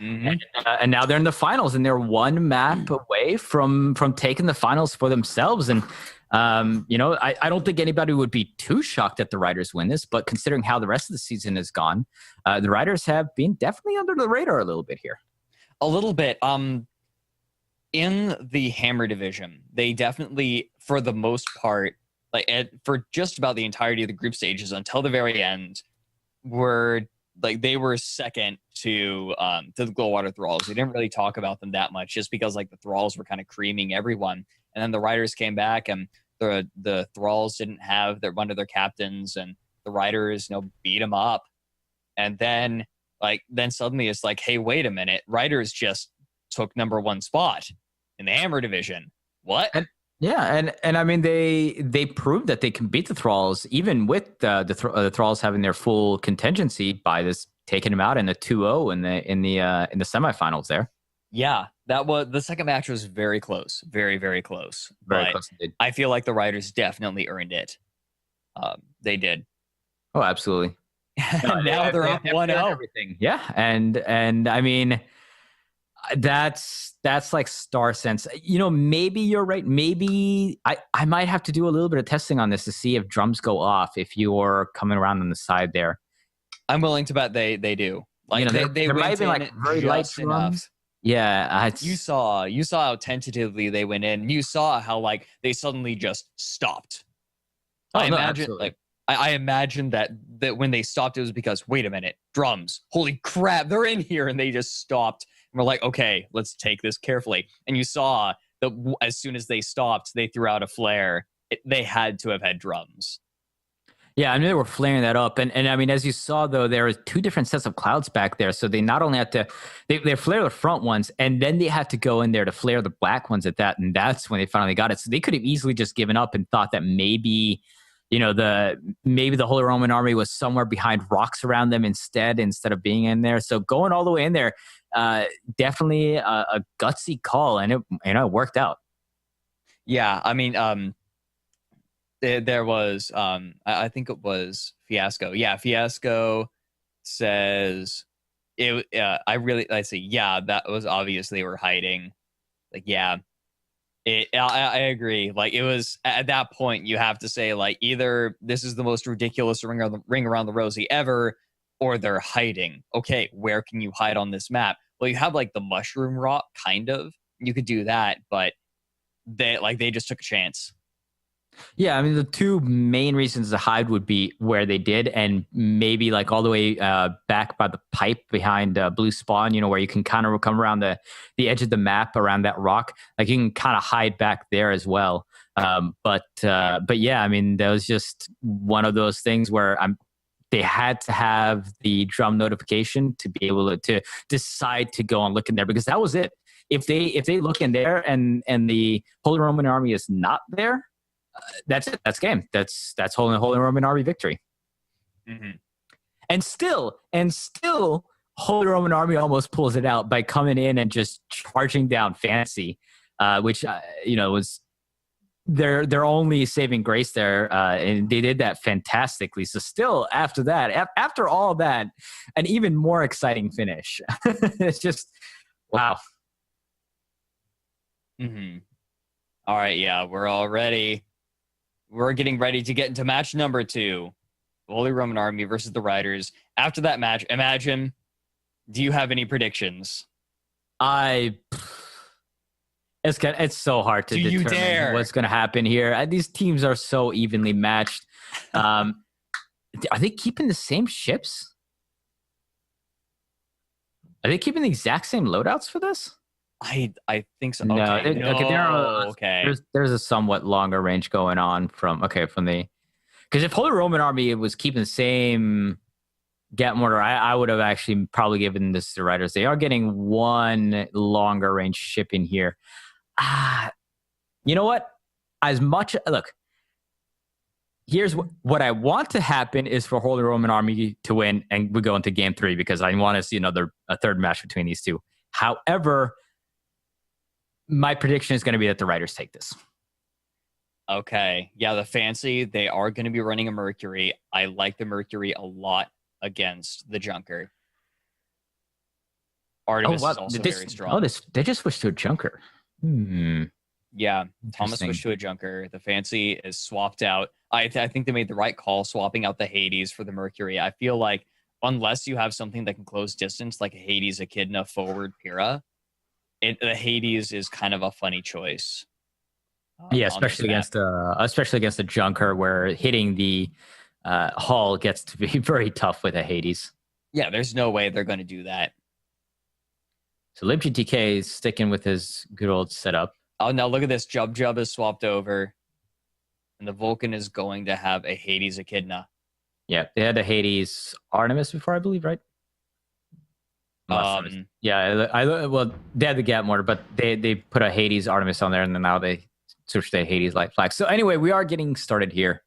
Mm-hmm. And now they're in the finals, and they're one map away from taking the finals for themselves. And I don't think anybody would be too shocked that the Ryders win this, but considering how the rest of the season has gone, the Ryders have been definitely under the radar a little bit here. A little bit. In the Hammer division, they definitely, for the most part, for just about the entirety of the group stages until the very end, they were second to the Glowwater Thralls. We didn't really talk about them that much, just because the Thralls were kind of creaming everyone. And then the Ryders came back, and the Thralls didn't have one of their captains, and the Ryders beat them up. And then suddenly it's hey, wait a minute, Ryders just took number 1 spot in the Hammer division. What? And I mean they proved that they can beat the Thralls even with the Thralls having their full contingency by this taking them out in the 2-0 in the semifinals there. Yeah, that was the second match was very close, very very close. Very close indeed. I feel like the Ryders definitely earned it. They did. Oh, absolutely. Now they're up 1-0. Everything. Yeah, and I mean that's like star sense. Maybe you're right. Maybe I might have to do a little bit of testing on this to see if drums go off if you're coming around on the side there. I'm willing to bet they do. They might have been very light drums. Enough. Yeah, you saw how tentatively they went in. You saw how they suddenly just stopped. Oh, I imagine absolutely. I imagine that when they stopped, it was because, wait a minute, drums, holy crap, they're in here, and they just stopped. And we're like, okay, let's take this carefully. And you saw that as soon as they stopped, they threw out a flare. They had to have had drums. Yeah, I mean, they were flaring that up. And I mean, as you saw, though, there was 2 different sets of clouds back there. So they not only had to, they flare the front ones, and then they had to go in there to flare the black ones at that. And that's when they finally got it. So they could have easily just given up and thought that maybe the Holy Roman Army was somewhere behind rocks around them instead of being in there. So going all the way in there, definitely a gutsy call, and it worked out. Yeah, I mean, there was I think it was Fiasco. Yeah, Fiasco says it. I see. Yeah, that was obvious they were hiding. Yeah. I agree. It was at that point you have to say either this is the most ridiculous ring around the rosy ever, or they're hiding. Okay, where can you hide on this map? Well, you have the mushroom rock, kind of. You could do that, but they just took a chance. Yeah, I mean, the 2 main reasons to hide would be where they did, and maybe all the way back by the pipe behind Blue Spawn, where you can kind of come around the edge of the map around that rock. You can kind of hide back there as well. But yeah, I mean, that was just one of those things where they had to have the drum notification to be able to decide to go and look in there, because that was it. If they look in there and the Holy Roman Army is not there, that's it. That's game. That's Holy Roman Army victory. Mm-hmm. And still, Holy Roman Army almost pulls it out by coming in and just charging down Fancy, which was their only saving grace there, and they did that fantastically. So still, after that, after all that, an even more exciting finish. It's just wow. Mm-hmm. All right, yeah, we're all ready. We're getting ready to get into match number 2. Holy Roman Army versus the Ryders. After that match, imagine Do you have any predictions? It's so hard to Do you determine dare? what's going to happen here. These teams are so evenly matched. Are they keeping the same ships? Are they keeping the exact same loadouts for this? I think so. No, Okay. There's a somewhat longer range going on from the, because if Holy Roman Army was keeping the same Gat mortar, I would have actually probably given this to Rydr. They are getting one longer range ship in here. You know what? Here's what I want to happen is for Holy Roman Army to win, and we go into game 3 because I want to see a third match between these two. However, my prediction is going to be that the Ryders take this. Okay. Yeah, the Fancy, they are going to be running a Mercury. I like the Mercury a lot against the Junker. Artemis is also very strong. They just switched to a Junker. Yeah, Thomas switched to a Junker. The Fancy is swapped out. I think they made the right call swapping out the Hades for the Mercury. I feel like unless you have something that can close distance, like a Hades Echidna forward Pyrrha, the Hades is kind of a funny choice. Yeah, especially against the Junker, where hitting the hull gets to be very tough with a Hades. Yeah, there's no way they're going to do that. So LibGTK is sticking with his good old setup. Oh, now look at this. Jub is swapped over. And the Vulcan is going to have a Hades Echidna. Yeah, they had a Hades Artemis before, I believe, right? Yeah, well, they had the Gat mortar, but they put a Hades Artemis on there, and then now they switched to Hades Light Flag. So anyway, we are getting started here.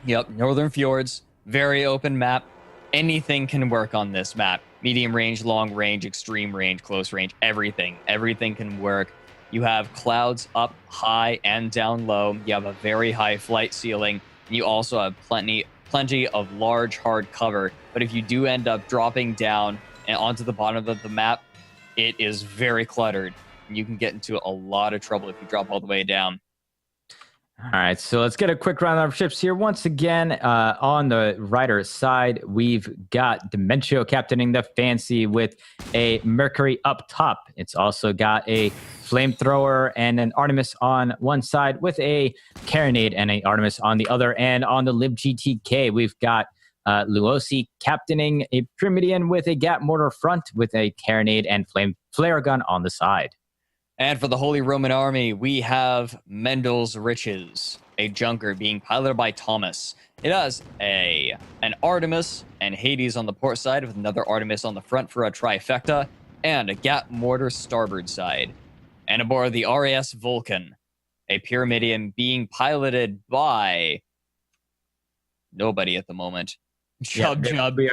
Yep, Northern Fjords, very open map. Anything can work on this map. Medium range, long range, extreme range, close range, everything. Everything can work. You have clouds up high and down low. You have a very high flight ceiling. You also have plenty of large hard cover. But if you do end up dropping down and onto the bottom of the map, it is very cluttered. You can get into a lot of trouble if you drop all the way down. All right, so let's get a quick round of ships here. Once again, on the Rydr side, we've got Dementio captaining the Fancy with a Mercury up top. It's also got a Flamethrower and an Artemis on one side with a Carronade and a Artemis on the other. And on the LibGTK, we've got Luosi captaining a Pyramidian with a Gat mortar front with a Carronade and Flare gun on the side. And for the Holy Roman Army, we have Mendel's Riches, a Junker being piloted by Thomas. It has an Artemis and Hades on the port side with another Artemis on the front for a trifecta, and a Gat mortar starboard side. And aboard the RAS Vulcan, a Pyramidian being piloted by nobody at the moment. Chub. There we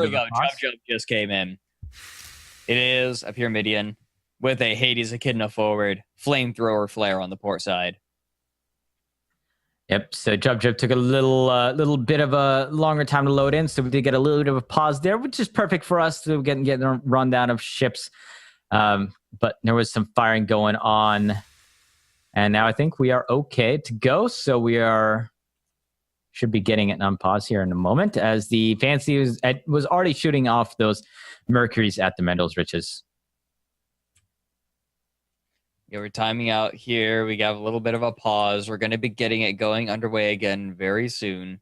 go. Chub just came in. It is a Pyramidian with a Hades Echidna forward, Flamethrower Flare on the port side. Yep, so Jub took a little bit of a longer time to load in, so we did get a little bit of a pause there, which is perfect for us to get a rundown of ships. But there was some firing going on, and now I think we are okay to go, so should be getting it on pause here in a moment, as the Fancy was already shooting off those Mercuries at the Mendel's Riches. Yeah, we're timing out here. We got a little bit of a pause. We're going to be getting it going underway again very soon.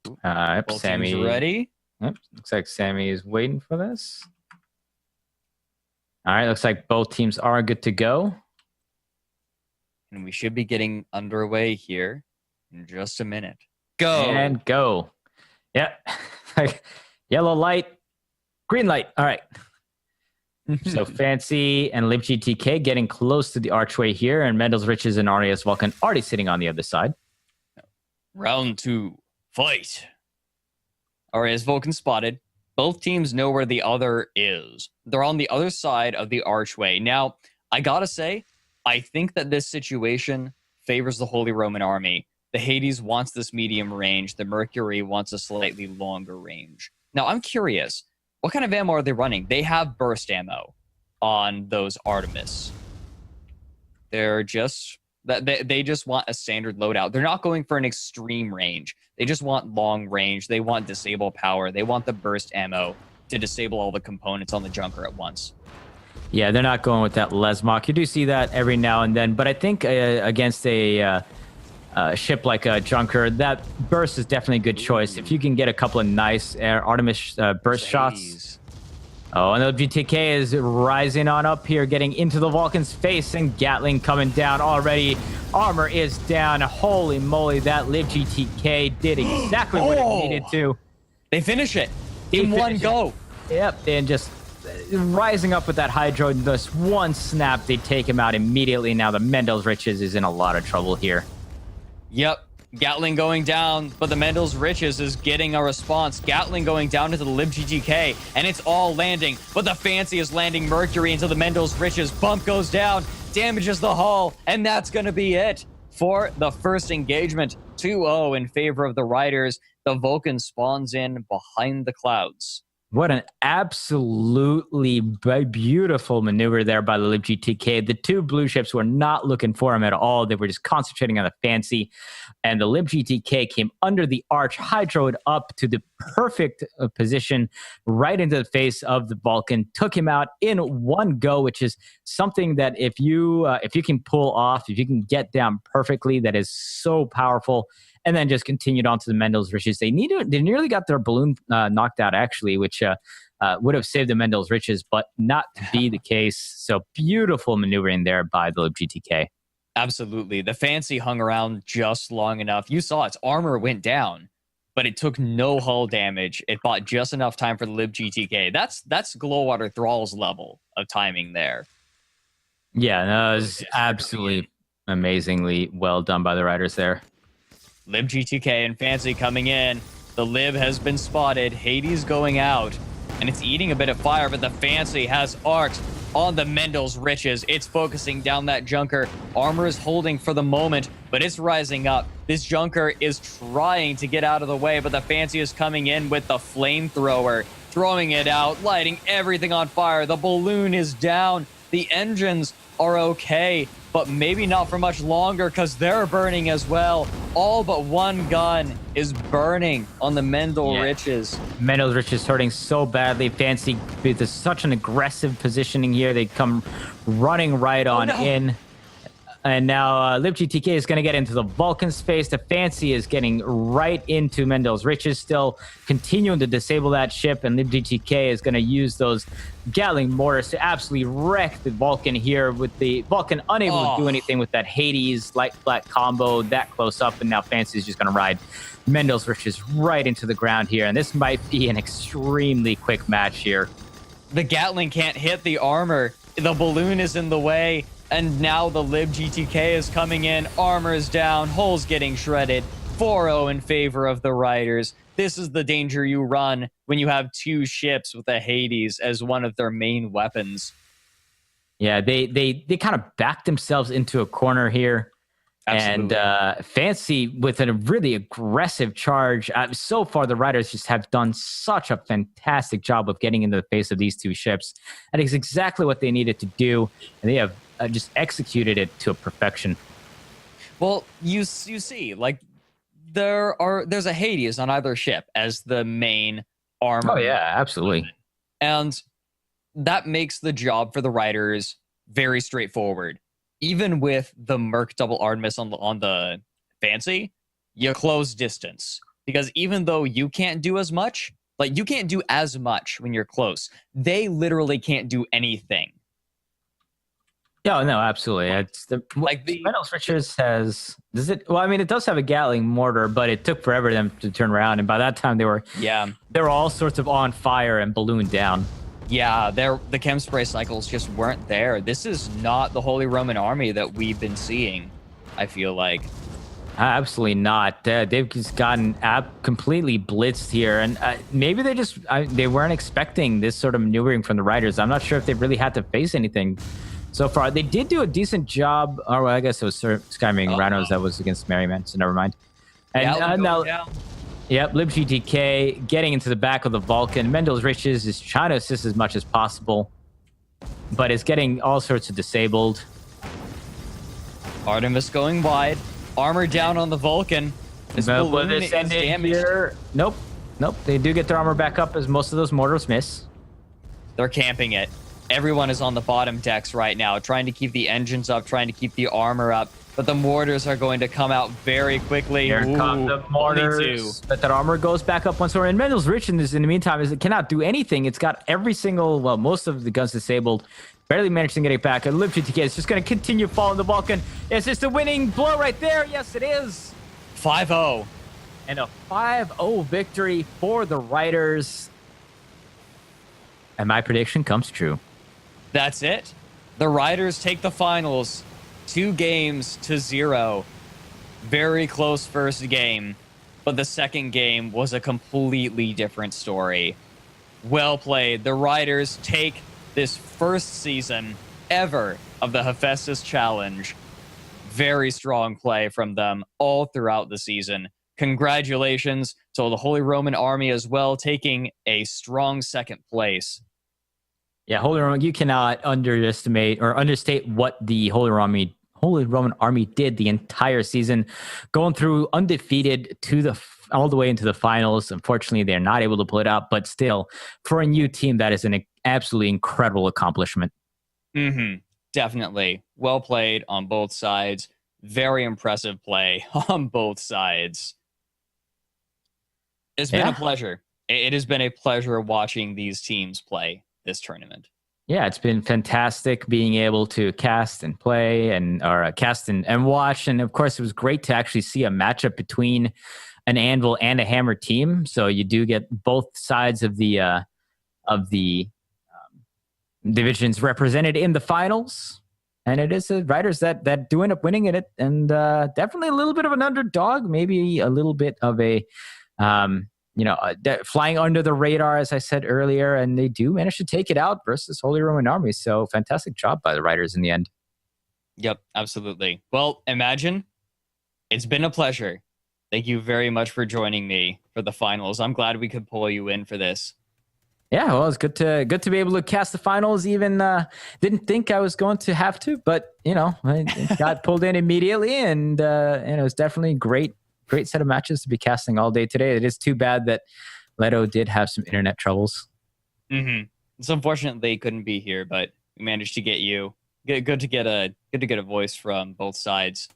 Both Sammy teams ready? Yep, looks like Sammy is waiting for this. All right, looks like both teams are good to go. And we should be getting underway here in just a minute. Go! And go. Yep. Yellow light, green light. All right. So Fancy and LibGTK getting close to the archway here, and Mendel's Riches and Arias Vulcan already sitting on the other side. Round 2, fight. Arias Vulcan spotted. Both teams know where the other is. They're on the other side of the archway. Now, I gotta say, I think that this situation favors the Holy Roman Army. The Hades wants this medium range. The Mercury wants a slightly longer range. Now, I'm curious. What kind of ammo are they running? They have burst ammo on those Artemis. They're just That they just want a standard loadout. They're not going for an extreme range. They just want long range. They want disable power. They want the burst ammo to disable all the components on the Junker at once. Yeah, they're not going with that Lesmok. You do see that every now and then, but I think against a ship like a Junker, that burst is definitely a good choice. If you can get a couple of nice Artemis burst shots. Oh, and the GTK is rising on up here, getting into the Vulcan's face, and Gatling coming down already. Armor is down. Holy moly, that Live GTK did exactly what it needed to. They finish it in one go. Yep, and just rising up with that Hydro, this one snap, they take him out immediately. Now the Mendel's Riches is in a lot of trouble here. Yep. Gatling going down, but the Mendel's Riches is getting a response. Gatling going down into the Lib GTK, and it's all landing, but the Fancy is landing Mercury into the Mendel's Riches. Bump goes down, damages the hull, and that's going to be it for the first engagement. 2-0 in favor of the Riders. The Vulcan spawns in behind the clouds. What an absolutely beautiful maneuver there by the Lib GTK. The two blue ships were not looking for him at all. They were just concentrating on the Fancy. And the Lib GTK came under the arch, hydroed up to the perfect position, right into the face of the Vulcan, took him out in one go, which is something that if you can pull off, if you can get down perfectly, that is so powerful. And then just continued on to the Mendel's Riches. They nearly got their balloon knocked out, actually, which would have saved the Mendel's Riches, but not to be the case. So beautiful maneuvering there by the Lib GTK. Absolutely. The Fancy hung around just long enough. You saw its armor went down, but it took no hull damage. It bought just enough time for the Lib GTK. That's Glowwater Thrall's level of timing there. Yeah, no, it was absolutely amazingly well done by the Riders there. Lib GTK and Fancy coming in. The Lib has been spotted. Hades going out. And it's eating a bit of fire, but the Fancy has arcs on the Mendel's Riches. It's focusing down that Junker. Armor is holding for the moment, but it's rising up. This Junker is trying to get out of the way, but the Fancy is coming in with the flamethrower, throwing it out, lighting everything on fire. The balloon is down. The engines are okay, but maybe not for much longer because they're burning as well. All but one gun is burning on the Mendel Riches. Mendel's Riches hurting so badly. Fancy with such an aggressive positioning here. They come running right on in. And now Lib GTK is going to get into the Vulcan space. The Fancy is getting right into Mendel's Riches, still continuing to disable that ship. And Lib GTK is going to use those Gatling mortars to absolutely wreck the Vulcan here, with the Vulcan unable to do anything with that Hades light flat combo that close up. And now Fancy is just going to ride Mendel's Riches right into the ground here. And this might be an extremely quick match here. The Gatling can't hit the armor. The balloon is in the way. And now the Lib GTK is coming in. Armor is down. Hull's getting shredded. 4-0 in favor of the Riders. This is the danger you run when you have two ships with a Hades as one of their main weapons. Yeah, they kind of backed themselves into a corner here. Absolutely. And Fancy with a really aggressive charge. So far, the Riders just have done such a fantastic job of getting into the face of these two ships. That is exactly what they needed to do. And they have just executed it to a perfection. Well, you see, like, there's a Hades on either ship as the main armor. Oh, yeah, absolutely. And that makes the job for the Riders very straightforward. Even with the Merc double Artemis on the Fancy, you close distance. Because even though you can't do as much, like, you can't do as much when you're close, they literally can't do anything. Yeah, no, absolutely. It's the Mendel's Riches has, does it? Well, I mean, it does have a Gatling mortar, but it took forever for them to turn around, and by that time they were all sorts of on fire and ballooned down. Yeah, the chem spray cycles just weren't there. This is not the Holy Roman Army that we've been seeing, I feel like. Absolutely not. They've just gotten completely blitzed here, and maybe they weren't expecting this sort of maneuvering from the Riders. I'm not sure if they've really had to face anything so far. They did do a decent job. Or well, I guess it was Skyming Rhinos that was against Merryman, so never mind. And now, yep, Lib GTK getting into the back of the Vulcan. Mendel's Riches is trying to assist as much as possible, but is getting all sorts of disabled. Artemis going wide. Armor down on the Vulcan. This Will balloon this is end it damaged. here? Nope. They do get their armor back up as most of those mortars miss. They're camping it. Everyone is on the bottom decks right now, trying to keep the engines up, trying to keep the armor up. But the mortars are going to come out very quickly. Here come the mortars. But that armor goes back up once more. And Mendel's Rich in the meantime is it cannot do anything. It's got most of the guns disabled. Barely managed to get it back. And Live GTK is just going to continue following the Vulcan. Is this the winning blow right there? Yes, it is. 5-0. And a 5-0 victory for the Ryders. And my prediction comes true. That's it. The Ryders take the finals 2-0. Very close first game, but the second game was a completely different story. Well played. The Ryders take this first season ever of the Hephaestus Challenge. Very strong play from them all throughout the season. Congratulations to the Holy Roman Army as well, taking a strong second place. Yeah, Holy Roman, you cannot underestimate or understate what the Holy Roman Army did the entire season, going through undefeated all the way into the finals. Unfortunately, they're not able to pull it out, but still, for a new team, that is an absolutely incredible accomplishment. Definitely. Well played on both sides. Very impressive play on both sides. It's been a pleasure. It has been a pleasure watching these teams play this tournament. Yeah, it's been fantastic being able to cast and play and watch. And of course, it was great to actually see a matchup between an Anvil and a Hammer team. So you do get both sides of the divisions represented in the finals. And it is the Ryders that do end up winning it. And definitely a little bit of an underdog, maybe a little bit of a flying under the radar, as I said earlier, and they do manage to take it out versus Holy Roman Army. So fantastic job by the Ryders in the end. Yep, absolutely. Well, Imagine, it's been a pleasure. Thank you very much for joining me for the finals. I'm glad we could pull you in for this. Yeah, well, it's good to be able to cast the finals. Even didn't think I was going to have to, but I got pulled in immediately, and it was definitely great set of matches to be casting all day today. It is too bad that Leto did have some internet troubles. It's unfortunate they couldn't be here, but we managed to get you. Good to get a voice from both sides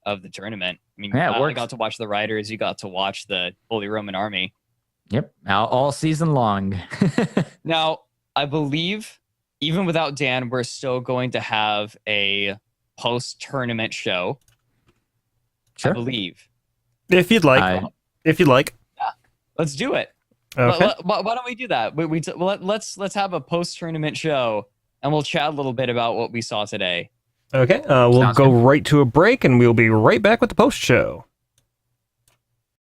of the tournament. I mean, I got to watch the Ryders. You got to watch the Holy Roman Army. Yep, all season long. Now, I believe even without Dan, we're still going to have a post-tournament show. Sure. I believe. If you'd like. Yeah, let's do it. Okay. Why don't we do that? Let's have a post-tournament show, and we'll chat a little bit about what we saw today. Okay. We'll go right to a break, and we'll be right back with the post show.